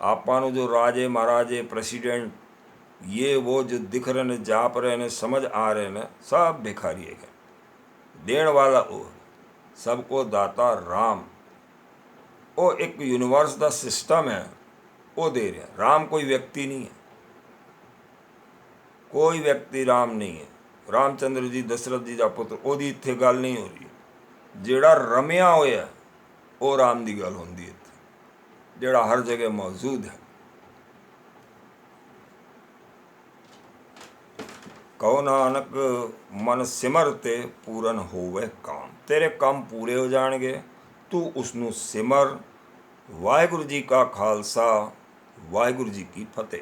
आपां नूं जो राजे महाराजे प्रेसिडेंट ये वो जो दिख रहे ने, जाप रहे ने, समझ आ रहे ने, सब भिखारी है। देण वाला वो, सबको दाता राम। वो एक यूनिवर्स का सिस्टम है ਉਹ ਦੇ ਰਿਹਾ। ਰਾਮ ਕੋਈ ਵਿਅਕਤੀ ਨਹੀਂ ਹੈ, ਕੋਈ ਵਿਅਕਤੀ ਰਾਮ ਨਹੀਂ ਹੈ। ਰਾਮਚੰਦਰ ਜੀ ਦਸ਼ਰਥ ਜੀ ਦਾ ਪੁੱਤਰ, ਉਹਦੀ ਇੱਥੇ ਗੱਲ ਨਹੀਂ ਹੋ ਰਹੀ। ਜਿਹੜਾ ਰਮਿਆ ਹੋਇਆ ਉਹ ਰਾਮ ਦੀ ਗੱਲ ਹੁੰਦੀ ਹੈ ਇੱਥੇ, ਜਿਹੜਾ ਹਰ ਜਗ੍ਹਾ ਮੌਜੂਦ ਹੈ। ਕਹੋ ਨਾਨਕ ਮਨ ਸਿਮਰ ਤੇ ਪੂਰਨ ਹੋਵੇ ਕਾਮ। ਤੇਰੇ ਕੰਮ ਪੂਰੇ ਹੋ ਜਾਣਗੇ, ਤੂੰ ਉਸ ਨੂੰ ਸਿਮਰ। ਵਾਹਿਗੁਰੂ ਜੀ ਕਾ ਖਾਲਸਾ, ਵਾਹਿਗੁਰੂ ਜੀ ਕੀ ਫਤਿਹ।